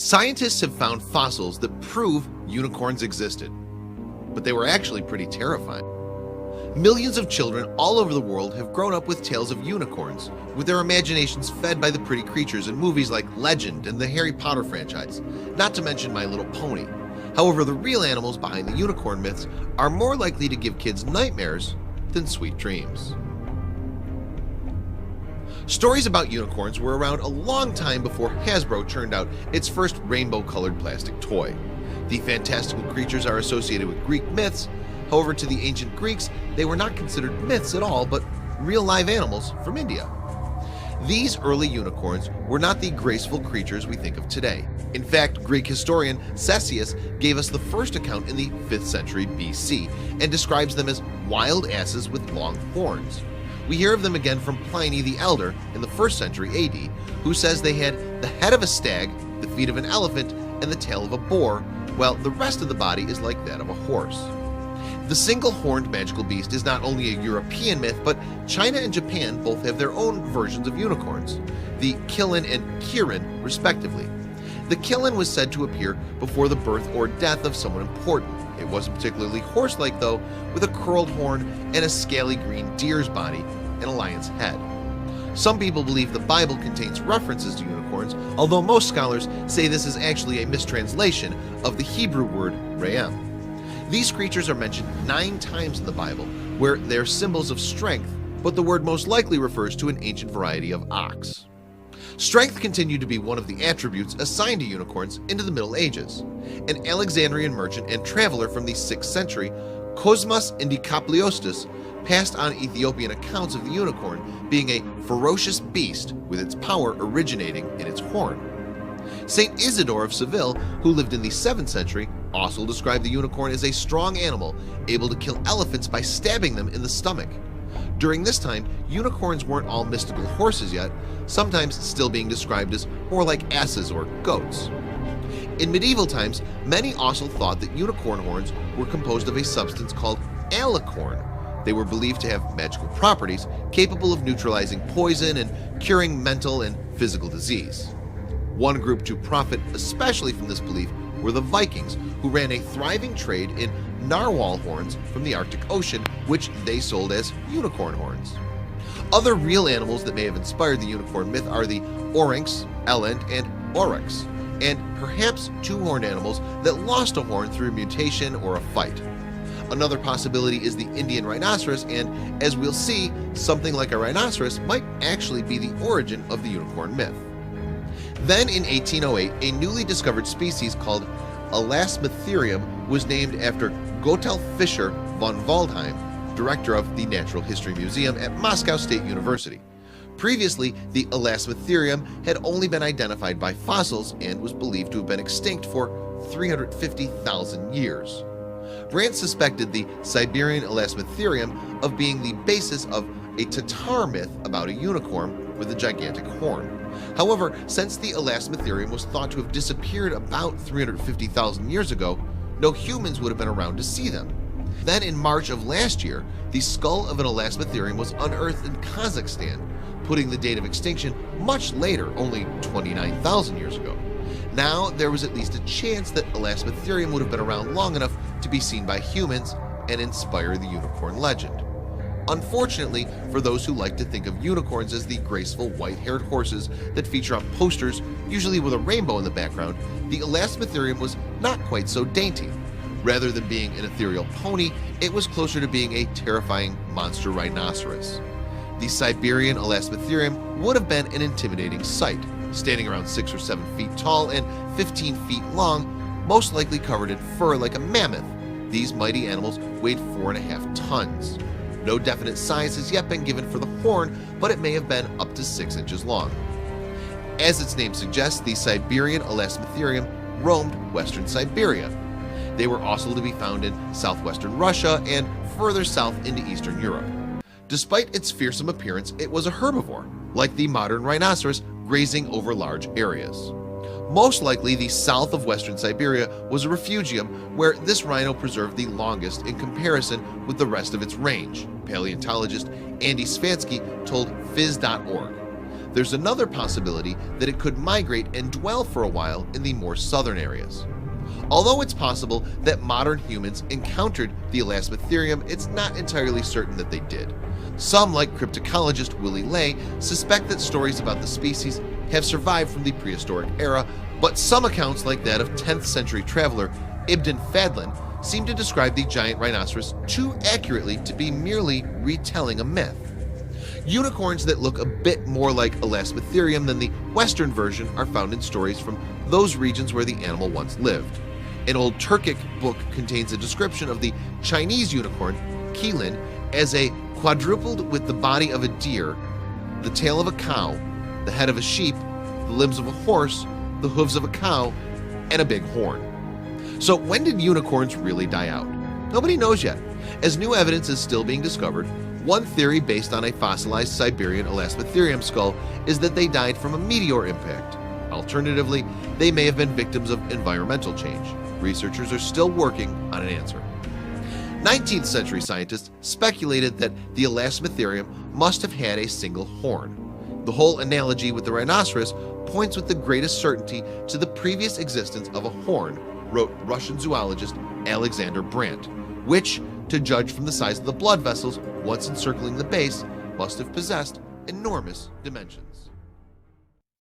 Scientists have found fossils that prove unicorns existed, but they were actually pretty terrifying. Millions of children all over the world have grown up with tales of unicorns, with their imaginations fed by the pretty creatures in movies like Legend and the Harry Potter franchise, not to mention My Little Pony. However, the real animals behind the unicorn myths are more likely to give kids nightmares than sweet dreams. Stories about unicorns were around a long time before Hasbro churned out its first rainbow-colored plastic toy. The fantastical creatures are associated with Greek myths. However, to the ancient Greeks, they were not considered myths at all, but real live animals from India. These early unicorns were not the graceful creatures we think of today. In fact, Greek historian Ctesias gave us the first account in the 5th century BC and describes them as wild asses with long horns. We hear of them again from Pliny the Elder in the 1st century AD, who says they had the head of a stag, the feet of an elephant, and the tail of a boar, while the rest of the body is like that of a horse. The single-horned magical beast is not only a European myth, but China and Japan both have their own versions of unicorns, the Qilin and Kirin respectively. The Qilin was said to appear before the birth or death of someone important. It wasn't particularly horse-like though, with a curled horn and a scaly green deer's body and a lion's head. Some people believe the Bible contains references to unicorns, although most scholars say this is actually a mistranslation of the Hebrew word re'em. These creatures are mentioned 9 times in the Bible, where they are symbols of strength, but the word most likely refers to an ancient variety of ox. Strength continued to be one of the attributes assigned to unicorns into the Middle Ages. An Alexandrian merchant and traveler from the 6th century, Cosmas Indicopleostis, passed on Ethiopian accounts of the unicorn being a ferocious beast with its power originating in its horn. Saint Isidore of Seville, who lived in the 7th century, also described the unicorn as a strong animal able to kill elephants by stabbing them in the stomach. During this time, unicorns weren't all mystical horses yet, sometimes still being described as more like asses or goats. In medieval times, many also thought that unicorn horns were composed of a substance called alicorn. They were believed to have magical properties capable of neutralizing poison and curing mental and physical disease. One group to profit especially from this belief were the Vikings, who ran a thriving trade in narwhal horns from the Arctic Ocean, which they sold as unicorn horns. Other real animals that may have inspired the unicorn myth are the oryx, eland, and oryx, and perhaps 2-horned animals that lost a horn through mutation or a fight. Another possibility is the Indian rhinoceros, and as we'll see, something like a rhinoceros might actually be the origin of the unicorn myth. Then in 1808, a newly discovered species called Elasmotherium was named after Gotthard Fischer von Waldheim, director of the Natural History Museum at Moscow State University. Previously, the Elasmotherium had only been identified by fossils and was believed to have been extinct for 350,000 years. Brandt suspected the Siberian Elasmotherium of being the basis of a Tatar myth about a unicorn with a gigantic horn. However, since the Elasmotherium was thought to have disappeared about 350,000 years ago, no humans would have been around to see them. Then in March of last year, the skull of an Elasmotherium was unearthed in Kazakhstan, putting the date of extinction much later, only 29,000 years ago. Now there was at least a chance that Elasmotherium would have been around long enough to be seen by humans and inspire the unicorn legend. Unfortunately, for those who like to think of unicorns as the graceful white-haired horses that feature on posters, usually with a rainbow in the background, the Elasmotherium was not quite so dainty. Rather than being an ethereal pony, it was closer to being a terrifying monster rhinoceros. The Siberian Elasmotherium would have been an intimidating sight, standing around 6 or 7 feet tall and 15 feet long, most likely covered in fur like a mammoth. These mighty animals weighed 4.5 tons. No definite size has yet been given for the horn, but it may have been up to 6 inches long. As its name suggests, the Siberian Elasmotherium roamed western Siberia. They were also to be found in southwestern Russia and further south into Eastern Europe. Despite its fearsome appearance, it was a herbivore, like the modern rhinoceros, grazing over large areas. Most likely, the south of western Siberia was a refugium where this rhino preserved the longest in comparison with the rest of its range, paleontologist Andy Svansky told Phys.org. There's another possibility that it could migrate and dwell for a while in the more southern areas. Although it's possible that modern humans encountered the Elasmotherium, it's not entirely certain that they did. Some, like cryptocologist Willie Ley, suspect that stories about the species have survived from the prehistoric era, but some accounts, like that of 10th century traveler Ibn Fadlan, seem to describe the giant rhinoceros too accurately to be merely retelling a myth. Unicorns that look a bit more like Elasmotherium than the Western version are found in stories from those regions where the animal once lived. An old Turkic book contains a description of the Chinese unicorn, Qilin, as a quadrupled with the body of a deer, the tail of a cow, the head of a sheep, the limbs of a horse, the hooves of a cow, and a big horn. So when did unicorns really die out? Nobody knows yet, as new evidence is still being discovered. One theory based on a fossilized Siberian Elasmotherium skull is that they died from a meteor impact. Alternatively, they may have been victims of environmental change. Researchers are still working on an answer. 19th century scientists speculated that the Elasmotherium must have had a single horn. The whole analogy with the rhinoceros points with the greatest certainty to the previous existence of a horn, wrote Russian zoologist Alexander Brandt, which, to judge from the size of the blood vessels once encircling the base, must have possessed enormous dimensions.